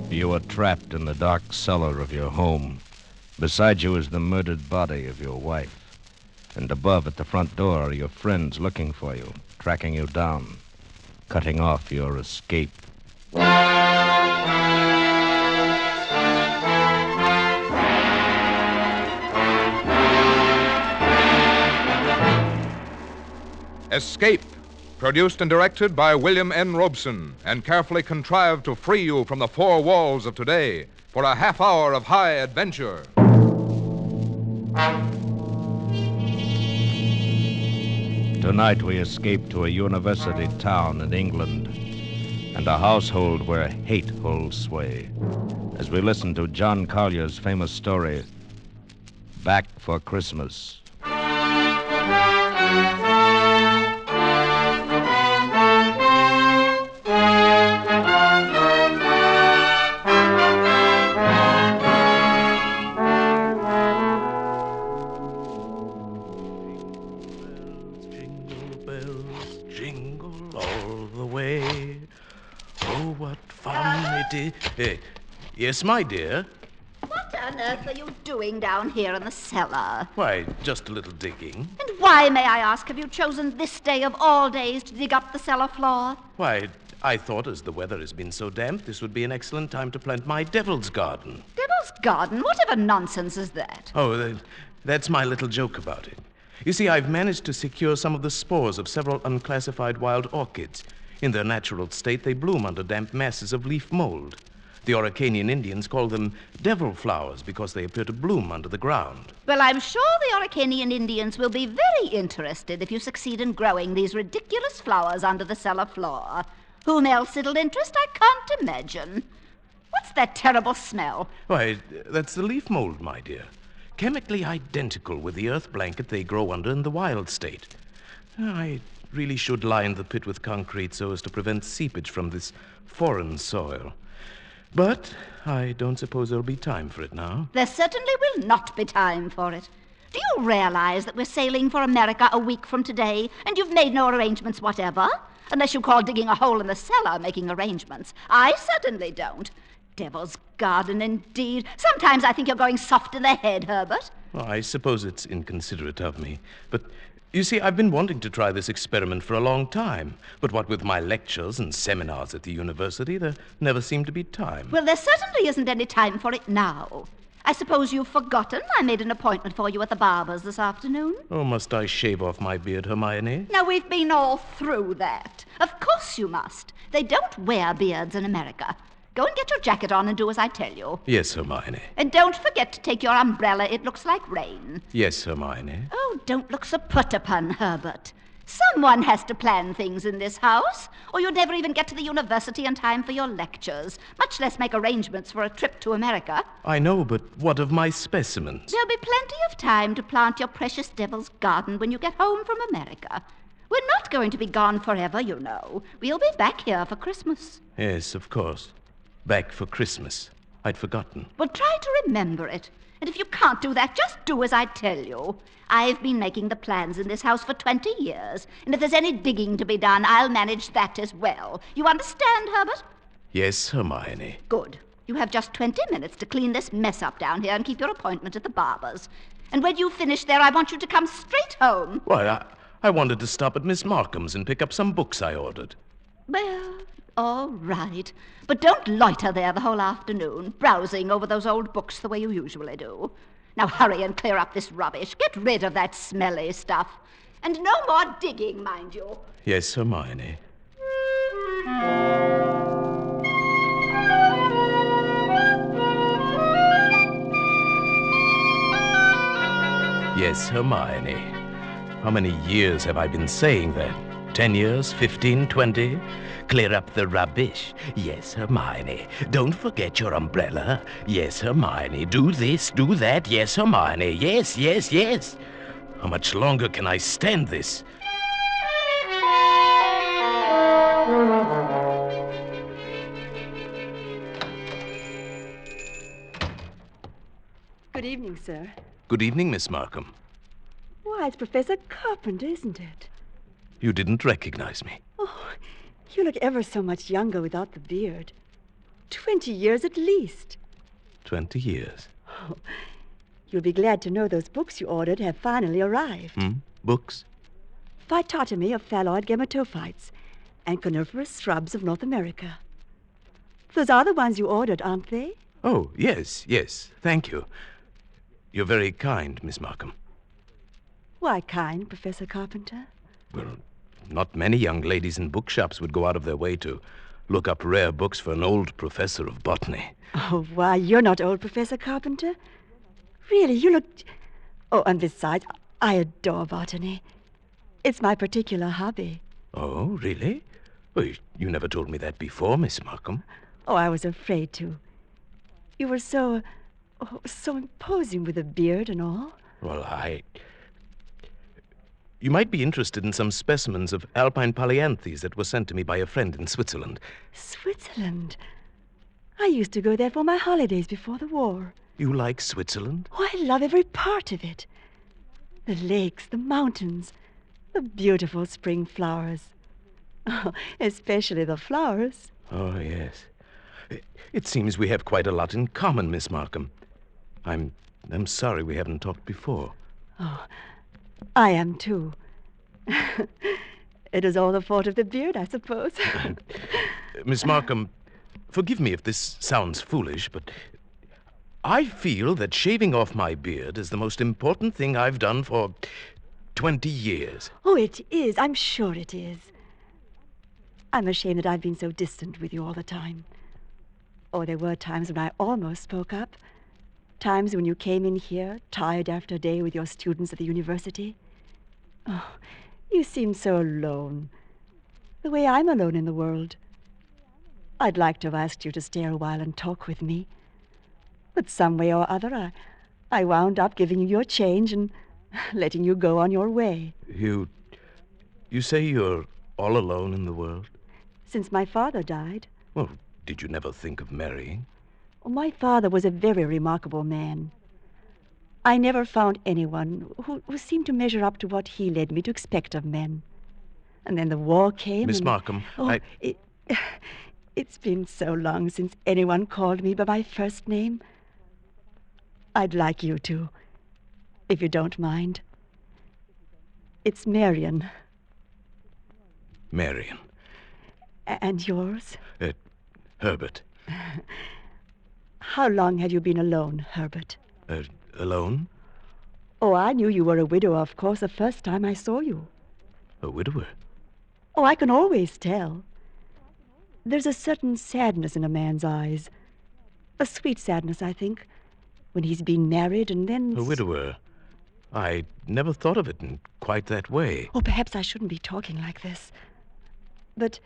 You are trapped in the dark cellar of your home. Beside you is the murdered body of your wife. And above at the front door are your friends looking for you, tracking you down, cutting off your escape. Escape, produced and directed by William N. Robeson, and carefully contrived to free you from the four walls of today for a half hour of high adventure. Tonight we escape to a university town in England and a household where hate holds sway as we listen to John Collier's famous story, Back for Christmas. Yes, my dear. What on earth are you doing down here in the cellar? Why, just a little digging. And why, may I ask, have you chosen this day of all days to dig up the cellar floor? Why, I thought as the weather has been so damp, this would be an excellent time to plant my devil's garden. Devil's garden? Whatever nonsense is that? Oh, that's my little joke about it. You see, I've managed to secure some of the spores of several unclassified wild orchids. In their natural state, they bloom under damp masses of leaf mold. The Araucanian Indians call them devil flowers because they appear to bloom under the ground. Well, I'm sure the Araucanian Indians will be very interested if you succeed in growing these ridiculous flowers under the cellar floor. Whom else it'll interest, I can't imagine. What's that terrible smell? Why, that's the leaf mold, my dear. Chemically identical with the earth blanket they grow under in the wild state. I really should line the pit with concrete so as to prevent seepage from this foreign soil. But I don't suppose there'll be time for it now. There certainly will not be time for it. Do you realize that we're sailing for America a week from today, and you've made no arrangements whatever? Unless you call digging a hole in the cellar making arrangements. I certainly don't. Devil's garden, indeed. Sometimes I think you're going soft in the head, Herbert. Well, I suppose it's inconsiderate of me, but you see, I've been wanting to try this experiment for a long time. But what with my lectures and seminars at the university, there never seemed to be time. Well, there certainly isn't any time for it now. I suppose you've forgotten I made an appointment for you at the barber's this afternoon? Oh, must I shave off my beard, Hermione? Now, we've been all through that. Of course you must. They don't wear beards in America. Go and get your jacket on and do as I tell you. Yes, Hermione. And don't forget to take your umbrella. It looks like rain. Yes, Hermione. Oh, don't look so put upon, Herbert. Someone has to plan things in this house, or you'd never even get to the university in time for your lectures, much less make arrangements for a trip to America. I know, but what of my specimens? There'll be plenty of time to plant your precious devil's garden when you get home from America. We're not going to be gone forever, you know. We'll be back here for Christmas. Yes, of course. Back for Christmas. I'd forgotten. Well, try to remember it. And if you can't do that, just do as I tell you. I've been making the plans in this house for 20 years. And if there's any digging to be done, I'll manage that as well. You understand, Herbert? Yes, Hermione. Good. You have just 20 minutes to clean this mess up down here and keep your appointment at the barber's. And when you finish there, I want you to come straight home. Why, I wanted to stop at Miss Markham's and pick up some books I ordered. Well, all right. But don't loiter there the whole afternoon, browsing over those old books the way you usually do. Now hurry and clear up this rubbish. Get rid of that smelly stuff. And no more digging, mind you. Yes, Hermione. Yes, Hermione. How many years have I been saying that? 10 years? 15? 20? Clear up the rubbish. Yes, Hermione. Don't forget your umbrella. Yes, Hermione. Do this, do that. Yes, Hermione. Yes, yes, yes. How much longer can I stand this? Good evening, sir. Good evening, Miss Markham. Why, Why, it's Professor Carpenter, isn't it? You didn't recognize me. Oh, you look ever so much younger without the beard. 20 years at least. 20 years. Oh, you'll be glad to know those books you ordered have finally arrived. Books? Phytotomy of phalloid gametophytes and coniferous shrubs of North America. Those are the ones you ordered, aren't they? Oh, yes. Thank you. You're very kind, Miss Markham. Why kind, Professor Carpenter? Well, not many young ladies in bookshops would go out of their way to look up rare books for an old professor of botany. Oh, why, you're not old, Professor Carpenter. Really, you look... Oh, and besides, I adore botany. It's my particular hobby. Oh, really? Well, you never told me that before, Miss Markham. Oh, I was afraid to. You were so imposing with a beard and all. Well, You might be interested in some specimens of alpine polyanthes that were sent to me by a friend in Switzerland. Switzerland? I used to go there for my holidays before the war. You like Switzerland? Oh, I love every part of it. The lakes, the mountains, the beautiful spring flowers. Oh, especially the flowers. Oh, yes. It seems we have quite a lot in common, Miss Markham. I'm sorry we haven't talked before. Oh, I am, too. It is all the fault of the beard, I suppose. Miss Markham, forgive me if this sounds foolish, but I feel that shaving off my beard is the most important thing I've done for 20 years. Oh, it is. I'm sure it is. I'm ashamed that I've been so distant with you all the time. Oh, there were times when I almost spoke up. Times when you came in here, tired after a day with your students at the university. Oh, you seemed so alone. The way I'm alone in the world. I'd like to have asked you to stay a while and talk with me. But some way or other, I wound up giving you your change and letting you go on your way. You say you're all alone in the world? Since my father died. Well, did you never think of marrying? Oh, my father was a very remarkable man. I never found anyone who seemed to measure up to what he led me to expect of men. And then the war came. Miss Markham, It's been so long since anyone called me by my first name. I'd like you to, if you don't mind. It's Marion. Marion. And yours? Herbert. How long have you been alone, Herbert? Alone? Oh, I knew you were a widower, of course, the first time I saw you. A widower? Oh, I can always tell. There's a certain sadness in a man's eyes. A sweet sadness, I think, when he's been married and then... A widower? I never thought of it in quite that way. Oh, perhaps I shouldn't be talking like this. But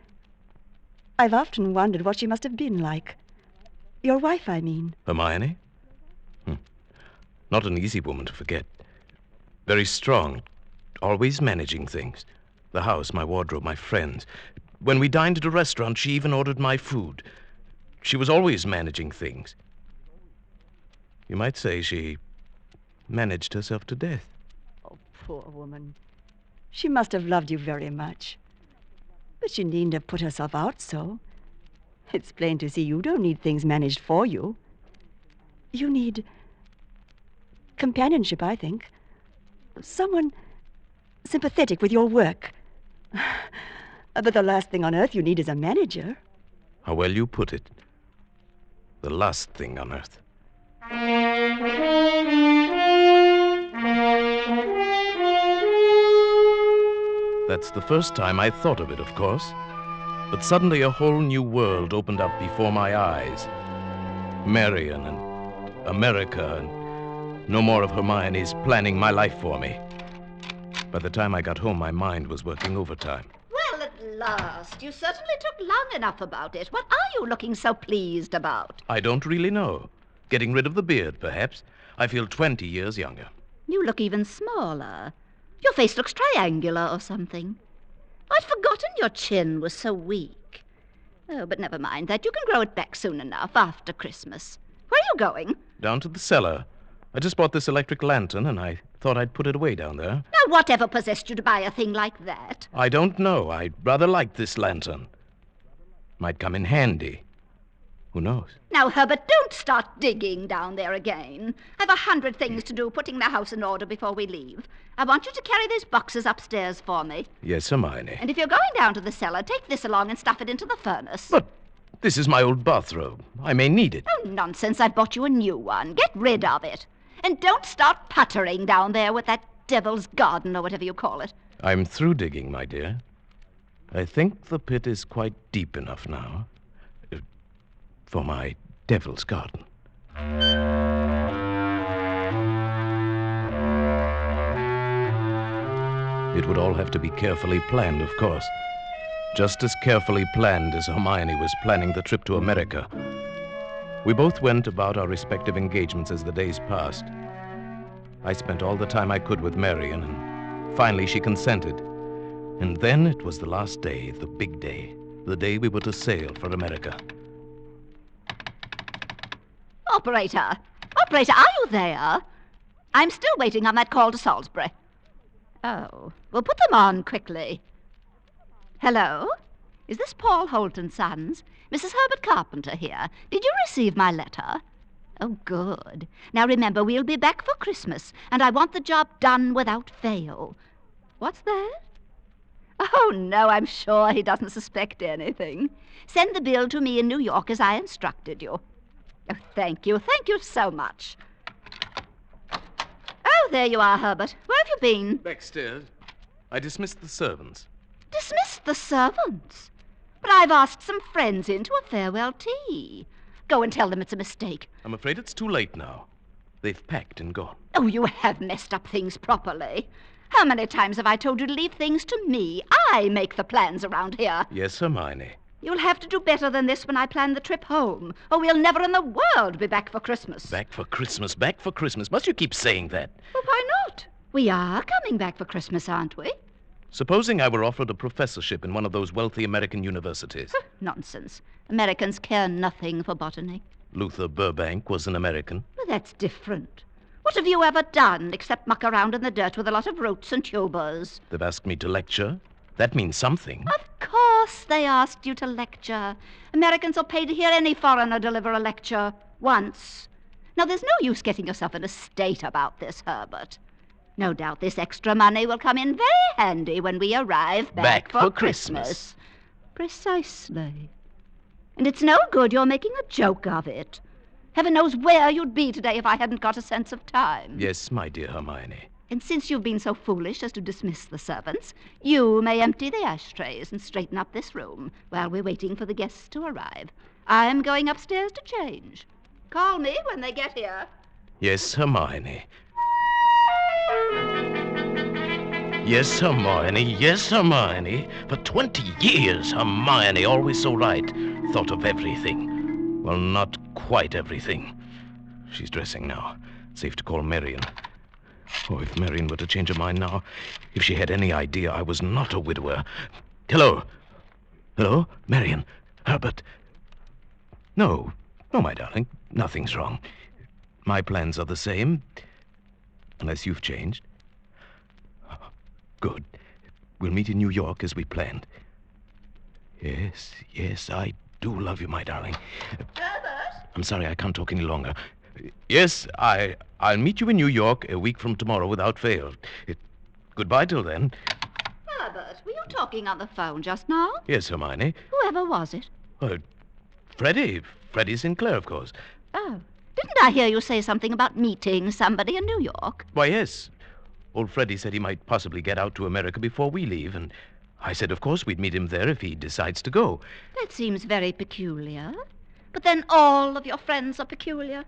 I've often wondered what she must have been like. Your wife, I mean. Hermione? Not an easy woman to forget. Very strong, always managing things. The house, my wardrobe, my friends. When we dined at a restaurant, she even ordered my food. She was always managing things. You might say she managed herself to death. Oh, poor woman. She must have loved you very much. But she needn't have put herself out so. It's plain to see you don't need things managed for you. You need companionship, I think. Someone sympathetic with your work. But the last thing on earth you need is a manager. How well you put it. The last thing on earth. That's the first time I thought of it, of course. But suddenly a whole new world opened up before my eyes. Marion and America and no more of Hermione's planning my life for me. By the time I got home, my mind was working overtime. Well, at last. You certainly took long enough about it. What are you looking so pleased about? I don't really know. Getting rid of the beard, perhaps. I feel 20 years younger. You look even smaller. Your face looks triangular or something. I'd forgotten your chin was so weak. Oh, but never mind that. You can grow it back soon enough, after Christmas. Where are you going? Down to the cellar. I just bought this electric lantern, and I thought I'd put it away down there. Now, whatever possessed you to buy a thing like that? I don't know. I'd rather like this lantern. Might come in handy. Who knows? Now, Herbert, don't start digging down there again. I've 100 things to do putting the house in order before we leave. I want you to carry these boxes upstairs for me. Yes, Hermione. And if you're going down to the cellar, take this along and stuff it into the furnace. But this is my old bathrobe. I may need it. Oh, nonsense. I've bought you a new one. Get rid of it. And don't start puttering down there with that devil's garden or whatever you call it. I'm through digging, my dear. I think the pit is quite deep enough now for my devil's garden. It would all have to be carefully planned, of course. Just as carefully planned as Hermione was planning the trip to America. We both went about our respective engagements as the days passed. I spent all the time I could with Marion, and finally she consented. And then it was the last day, the big day, the day we were to sail for America. Operator, are you there? I'm still waiting on that call to Salisbury. Oh, well, put them on quickly. Hello? Is this Paul Holt & Sons? Mrs. Herbert Carpenter here. Did you receive my letter? Oh, good. Now remember, we'll be back for Christmas, and I want the job done without fail. What's that? Oh, no, I'm sure he doesn't suspect anything. Send the bill to me in New York as I instructed you. Oh, thank you so much. Oh, there you are, Herbert. Where have you been? Backstairs. I dismissed the servants. Dismissed the servants? But I've asked some friends in to a farewell tea. Go and tell them it's a mistake. I'm afraid it's too late now. They've packed and gone. Oh, you have messed up things properly. How many times have I told you to leave things to me? I make the plans around here. Yes, Hermione. You'll have to do better than this when I plan the trip home, or we'll never in the world be back for Christmas. Back for Christmas, back for Christmas. Must you keep saying that? Well, why not? We are coming back for Christmas, aren't we? Supposing I were offered a professorship in one of those wealthy American universities. Nonsense. Americans care nothing for botany. Luther Burbank was an American. Well, that's different. What have you ever done except muck around in the dirt with a lot of roots and tubers? They've asked me to lecture. That means something. Of course they asked you to lecture. Americans will pay to hear any foreigner deliver a lecture once. Now, there's no use getting yourself in a state about this, Herbert. No doubt this extra money will come in very handy when we arrive back for Christmas. Precisely. And it's no good you're making a joke of it. Heaven knows where you'd be today if I hadn't got a sense of time. Yes, my dear Hermione. And since you've been so foolish as to dismiss the servants, you may empty the ashtrays and straighten up this room while we're waiting for the guests to arrive. I'm going upstairs to change. Call me when they get here. Yes, Hermione. Yes, Hermione. Yes, Hermione. For 20 years, Hermione, always so right, thought of everything. Well, not quite everything. She's dressing now. Safe to call Marion. Oh, if Marion were to change her mind now, if she had any idea I was not a widower. Hello? Hello? Marion? Herbert? No, my darling. Nothing's wrong. My plans are the same, unless you've changed. Good. We'll meet in New York as we planned. Yes, I do love you, my darling. Herbert? I'm sorry, I can't talk any longer. Yes, I'll meet you in New York a week from tomorrow without fail. Goodbye till then. Herbert, were you talking on the phone just now? Yes, Hermione. Whoever was it? Freddie Sinclair, of course. Oh, didn't I hear you say something about meeting somebody in New York? Why, yes. Old Freddie said he might possibly get out to America before we leave, and I said, of course, we'd meet him there if he decides to go. That seems very peculiar. But then all of your friends are peculiar.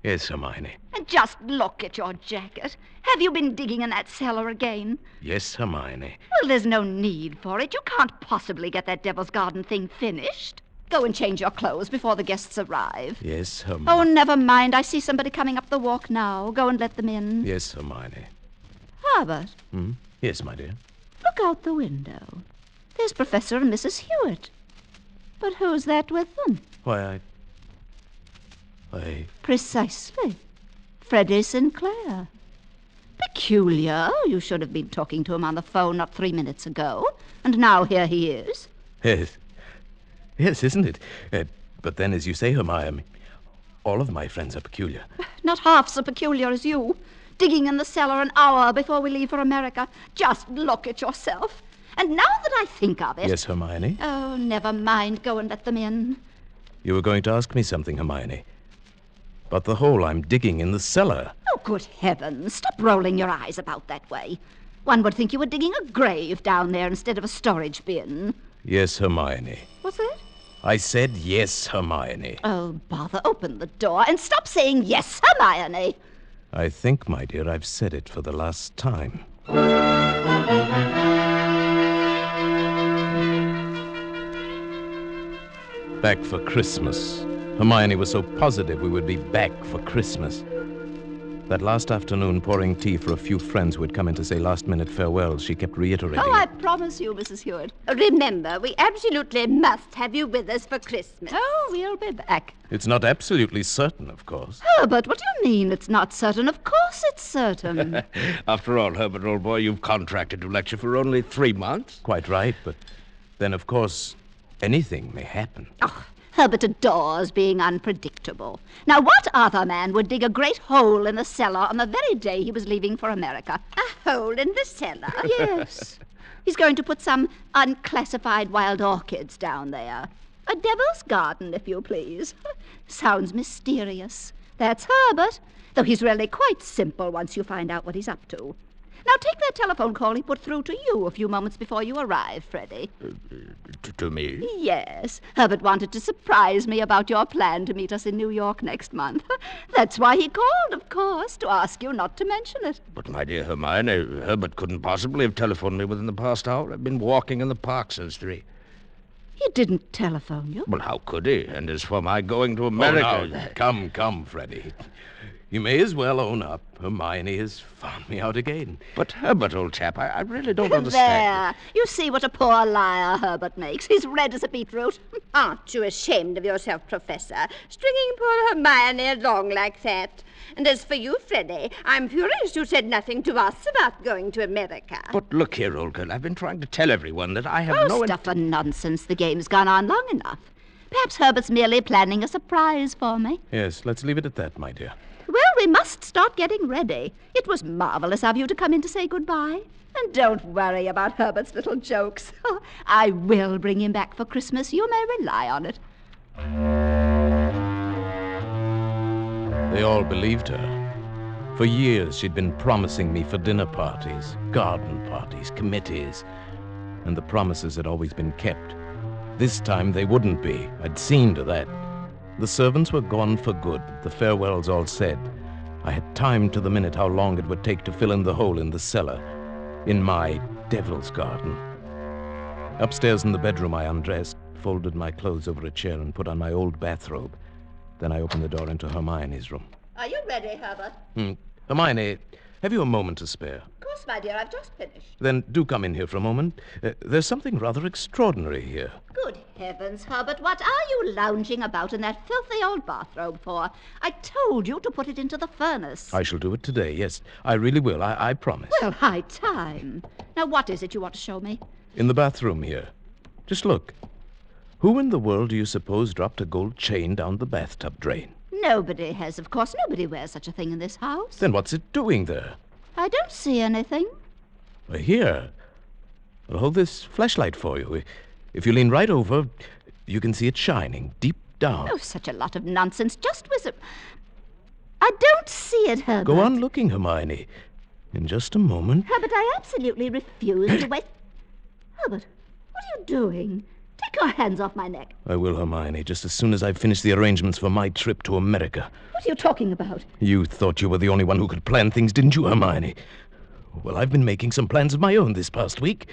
Yes, Hermione. And just look at your jacket. Have you been digging in that cellar again? Yes, Hermione. Well, there's no need for it. You can't possibly get that Devil's Garden thing finished. Go and change your clothes before the guests arrive. Yes, Hermione. Oh, never mind. I see somebody coming up the walk now. Go and let them in. Yes, Hermione. Herbert. Yes, my dear. Look out the window. There's Professor and Mrs. Hewitt. But who's that with them? Why, I... Precisely. Freddie Sinclair. Peculiar. You should have been talking to him on the phone not 3 minutes ago. And now here he is. Yes. Yes, isn't it? But then, as you say, Hermione, all of my friends are peculiar. Not half so peculiar as you. Digging in the cellar an hour before we leave for America. Just look at yourself. And now that I think of it... Yes, Hermione? Oh, never mind. Go and let them in. You were going to ask me something, Hermione. But the hole I'm digging in the cellar. Oh, good heavens. Stop rolling your eyes about that way. One would think you were digging a grave down there instead of a storage bin. Yes, Hermione. What's that? I said yes, Hermione. Oh, bother. Open the door and stop saying yes, Hermione. I think, my dear, I've said it for the last time. Back for Christmas. Hermione was so positive we would be back for Christmas. That last afternoon, pouring tea for a few friends who had come in to say last-minute farewells, she kept reiterating... Oh, I promise you, Mrs. Hewitt. Remember, we absolutely must have you with us for Christmas. Oh, we'll be back. It's not absolutely certain, of course. Herbert, what do you mean it's not certain? Of course it's certain. After all, Herbert, old boy, you've contracted to lecture for only 3 months. Quite right, but then, of course, anything may happen. Oh, Herbert adores being unpredictable. Now, what other man would dig a great hole in the cellar on the very day he was leaving for America? A hole in the cellar? Yes. He's going to put some unclassified wild orchids down there. A devil's garden, if you please. Sounds mysterious. That's Herbert, though he's really quite simple once you find out what he's up to. Now, take that telephone call he put through to you a few moments before you arrived, Freddie. To me? Yes. Herbert wanted to surprise me about your plan to meet us in New York next month. That's why he called, of course, to ask you not to mention it. But, my dear Hermione, Herbert couldn't possibly have telephoned me within the past hour. I've been walking in the park since 3. He didn't telephone you? Well, how could he? And as for my going to America... Oh, now, come, Freddie. You may as well own up. Hermione has found me out again. But, Herbert, old chap, I really don't understand. There. You see what a poor liar Herbert makes. He's red as a beetroot. Aren't you ashamed of yourself, Professor, stringing poor Hermione along like that? And as for you, Freddie, I'm furious you said nothing to us about going to America. But look here, old girl, I've been trying to tell everyone that I have Oh, stuff and nonsense. The game's gone on long enough. Perhaps Herbert's merely planning a surprise for me. Yes, let's leave it at that, my dear. Well, we must start getting ready. It was marvelous of you to come in to say goodbye. And don't worry about Herbert's little jokes. I will bring him back for Christmas. You may rely on it. They all believed her. For years, she'd been promising me for dinner parties, garden parties, committees. And the promises had always been kept. This time, they wouldn't be. I'd seen to that. The servants were gone for good, the farewells all said. I had timed to the minute how long it would take to fill in the hole in the cellar, in my devil's garden. Upstairs in the bedroom, I undressed, folded my clothes over a chair, and put on my old bathrobe. Then I opened the door into Hermione's room. Are you ready, Herbert? Hermione, have you a moment to spare? Of course, my dear, I've just finished. Then do come in here for a moment. There's something rather extraordinary here. Good heavens, Herbert, what are you lounging about in that filthy old bathrobe for? I told you to put it into the furnace. I shall do it today, yes. I really will, I promise. Well, high time. Now, what is it you want to show me? In the bathroom here. Just look. Who in the world do you suppose dropped a gold chain down the bathtub drain? Nobody has, of course. Nobody wears such a thing in this house. Then what's it doing there? I don't see anything. Here. I'll hold this flashlight for you. If you lean right over, you can see it shining deep down. Oh, such a lot of nonsense. Just whisper. I don't see it, Herbert. Go on looking, Hermione. In just a moment. Herbert, I absolutely refuse to wait. Herbert, what are you doing? Take your hands off my neck. I will, Hermione, just as soon as I've finished the arrangements for my trip to America. What are you talking about? You thought you were the only one who could plan things, didn't you, Hermione? Well, I've been making some plans of my own this past week.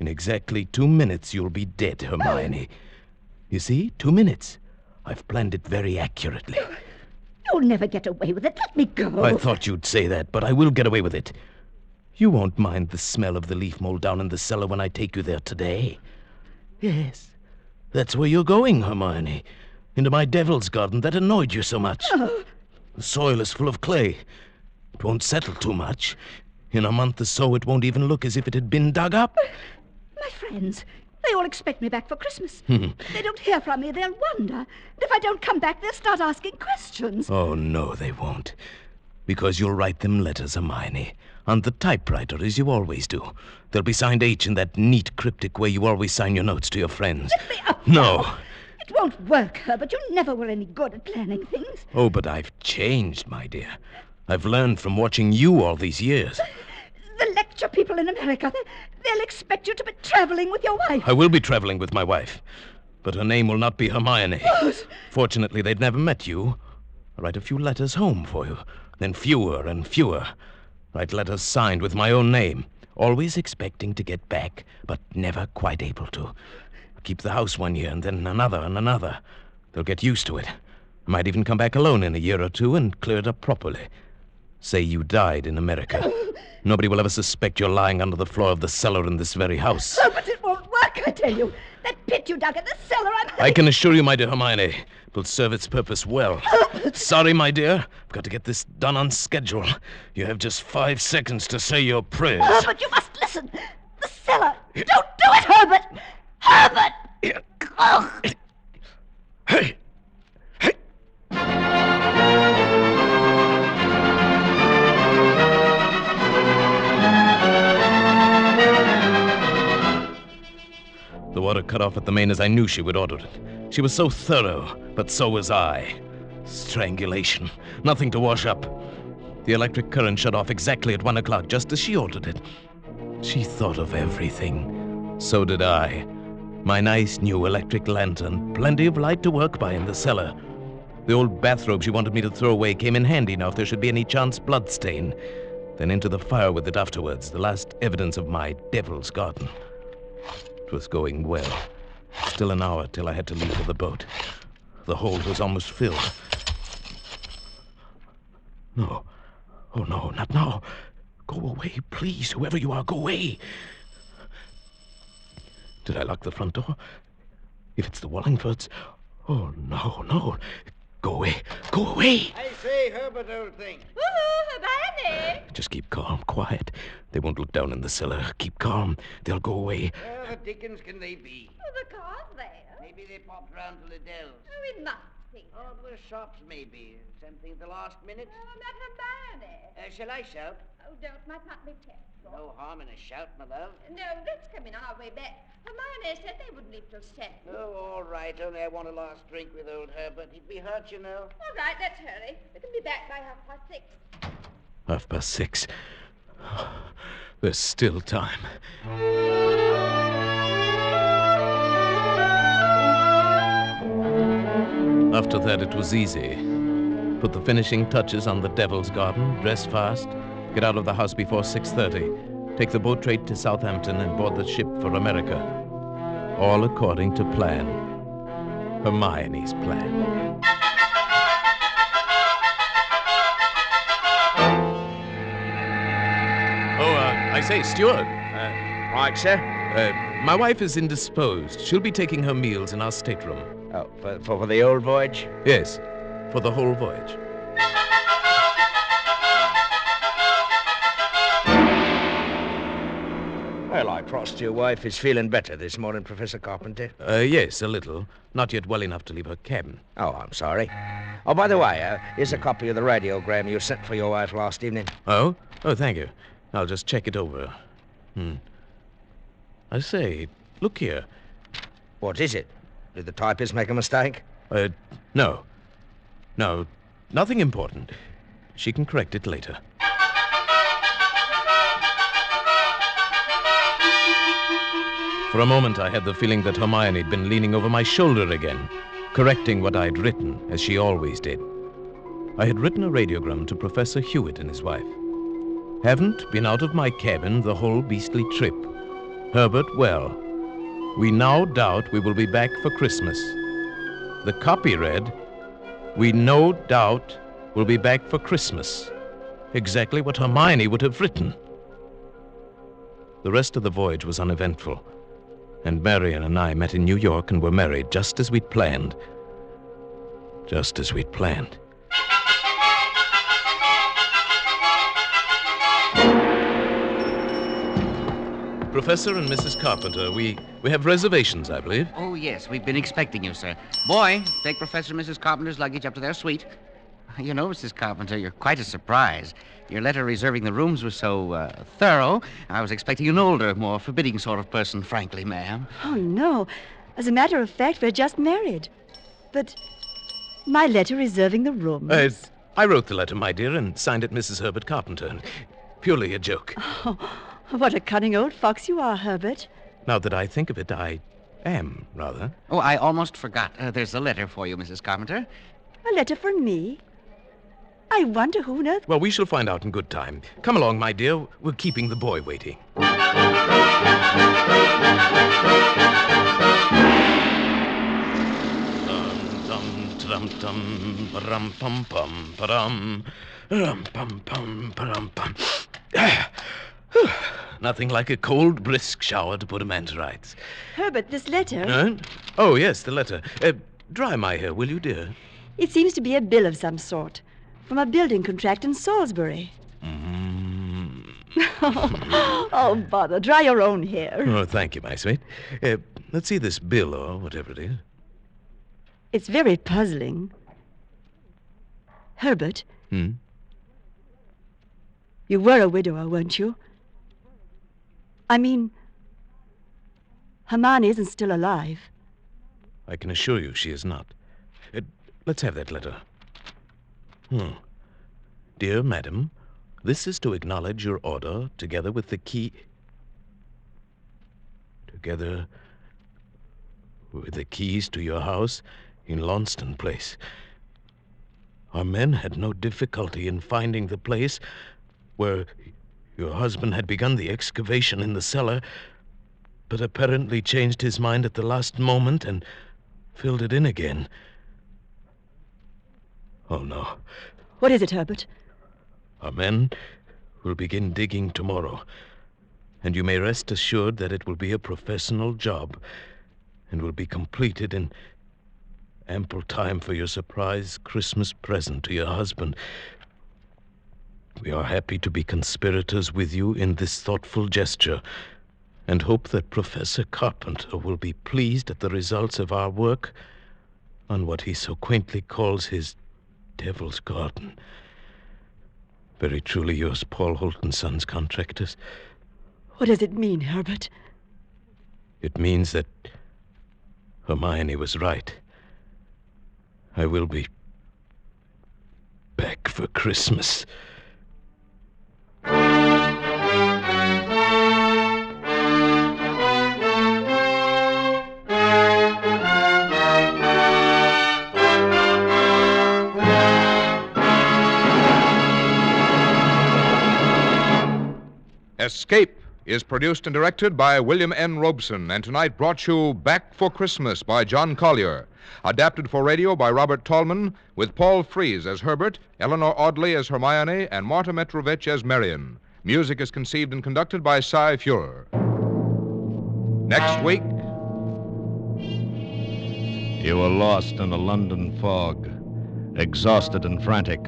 In exactly 2 minutes, you'll be dead, Hermione. You see, 2 minutes. I've planned it very accurately. You'll never get away with it. Let me go. I thought you'd say that, but I will get away with it. You won't mind the smell of the leaf mold down in the cellar when I take you there today. Yes, that's where you're going, Hermione. Into my devil's garden that annoyed you so much. Oh, The soil is full of clay. It won't settle too much. In a month or so, it won't even look as if it had been dug up. My friends, they all expect me back for Christmas. If they don't hear from me, they'll wonder. And if I don't come back, they'll start asking questions. Oh, no, they won't. Because you'll write them letters, Hermione, on the typewriter, as you always do. They'll be signed H in that neat, cryptic way you always sign your notes to your friends. Let me up. No. It won't work, Herbert. You never were any good at planning things. Oh, but I've changed, my dear. I've learned from watching you all these years. The lecture people in America, they'll expect you to be traveling with your wife. I will be traveling with my wife, but her name will not be Hermione. Fortunately, they'd never met you. I'll write a few letters home for you, then fewer and fewer. Write letters signed with my own name, always expecting to get back, but never quite able to. Keep the house 1 year, and then another and another. They'll get used to it. I might even come back alone in a year or two and clear it up properly. Say you died in America. Nobody will ever suspect you're lying under the floor of the cellar in this very house. Oh, but it won't work, I tell you. That pit you dug in the cellar, I can assure you, my dear Hermione, it will serve its purpose well. Sorry, my dear. I've got to get this done on schedule. You have just 5 seconds to say your prayers. Herbert, you must listen. The cellar. Don't do it, Herbert. Herbert! Oh. Hey! Hey! The water cut off at the main as I knew she would order it. She was so thorough, but so was I. Strangulation. Nothing to wash up. The electric current shut off exactly at 1 o'clock, just as she ordered it. She thought of everything. So did I. My nice new electric lantern, plenty of light to work by in the cellar. The old bathrobe she wanted me to throw away came in handy now if there should be any chance blood stain. Then into the fire with it afterwards, the last evidence of my devil's garden. It was going well. Still an hour till I had to leave for the boat. The hold was almost filled. No. Oh, no, not now. Go away, please. Whoever you are, go away. Did I lock the front door? If it's the Wallingfords... Oh, no, no. Go away. Go away. I say, Herbert, old thing. Woohoo, Hermione! Just keep calm, quiet. They won't look down in the cellar. Keep calm. They'll go away. Where the dickens can they be? Oh, the car's there. Maybe they popped round to Liddell's. Oh, it must be. Oh, the shops, maybe. Something at the last minute. Oh, not Hermione. Shall I shout? Oh, don't. Might not be tested. No harm in a shout, my love. No, let's come in on our way back. Hermione said they wouldn't leave till 7. Oh, all right. Only I want a last drink with old Herbert. He'd be hurt, you know. All right, let's hurry. We can be back by 6:30. 6:30. There's still time. After that, it was easy. Put the finishing touches on the Devil's Garden, dress fast, get out of the house before 6:30, take the boat trade to Southampton and board the ship for America. All according to plan. Hermione's plan. I say, Stuart. Right, sir. My wife is indisposed. She'll be taking her meals in our stateroom. Oh, for the old voyage? Yes, for the whole voyage. Well, I trust your wife is feeling better this morning, Professor Carpenter. Yes, a little. Not yet well enough to leave her cabin. Oh, I'm sorry. Oh, by the way, here's a copy of the radiogram you sent for your wife last evening. Oh? Oh, thank you. I'll just check it over. I say, look here. What is it? Did the typist make a mistake? No. No, nothing important. She can correct it later. For a moment, I had the feeling that Hermione had been leaning over my shoulder again, correcting what I'd written, as she always did. I had written a radiogram to Professor Hewitt and his wife. Haven't been out of my cabin the whole beastly trip. Herbert well. We now doubt we will be back for Christmas. The copy read, we no doubt will be back for Christmas. Exactly what Hermione would have written. The rest of the voyage was uneventful, and Marian and I met in New York and were married just as we'd planned. Just as we'd planned. Professor and Mrs. Carpenter, we have reservations, I believe. Oh, yes, we've been expecting you, sir. Boy, take Professor and Mrs. Carpenter's luggage up to their suite. You know, Mrs. Carpenter, you're quite a surprise. Your letter reserving the rooms was so thorough, I was expecting an older, more forbidding sort of person, frankly, ma'am. Oh, no. As a matter of fact, we're just married. But my letter reserving the room... I wrote the letter, my dear, and signed it Mrs. Herbert Carpenter. Purely a joke. Oh, what a cunning old fox you are, Herbert. Now that I think of it, I am, rather. Oh, I almost forgot. There's a letter for you, Mrs. Carpenter. A letter for me? I wonder who on earth... Well, we shall find out in good time. Come along, my dear. We're keeping the boy waiting. Dum-dum, ba-rum-pum-pum, ba-dum, rum-pum-pum, ba-rum-pum. Nothing like a cold, brisk shower to put a man to rights. Herbert, this letter... Oh, yes, the letter. Dry my hair, will you, dear? It seems to be a bill of some sort. From a building contract in Salisbury. Oh, bother. Dry your own hair. Oh, thank you, my sweet. Let's see this bill or whatever it is. It's very puzzling. Herbert. Hmm? You were a widower, weren't you? I mean, Hermione isn't still alive. I can assure you she is not. Let's have that letter. Dear madam, this is to acknowledge your order, together with the key... Together with the keys to your house in Launceston Place. Our men had no difficulty in finding the place where your husband had begun the excavation in the cellar, but apparently changed his mind at the last moment and filled it in again. Oh, no. What is it, Herbert? Our men will begin digging tomorrow, and you may rest assured that it will be a professional job and will be completed in ample time for your surprise Christmas present to your husband. We are happy to be conspirators with you in this thoughtful gesture and hope that Professor Carpenter will be pleased at the results of our work on what he so quaintly calls his Devil's Garden. Very truly yours, Paul Holt & Sons Contractors. What does it mean, Herbert? It means that Hermione was right. I will be back for Christmas. Escape is produced and directed by William N. Robeson, and tonight brought you Back for Christmas by John Collier. Adapted for radio by Robert Tallman, with Paul Frees as Herbert, Eleanor Audley as Hermione, and Marta Metrovich as Marion. Music is conceived and conducted by Cy Fuhrer. Next week... You were lost in a London fog, exhausted and frantic,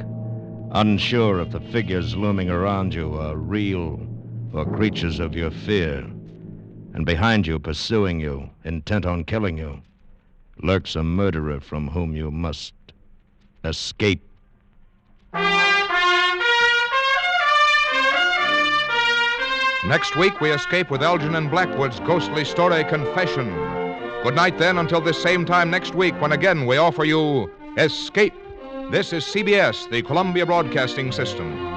unsure if the figures looming around you are real or creatures of your fear. And behind you, pursuing you, intent on killing you, lurks a murderer from whom you must escape. Next week, we escape with Algernon Blackwood's ghostly story, Confession. Good night, then, until this same time next week, when again we offer you Escape. This is CBS, the Columbia Broadcasting System.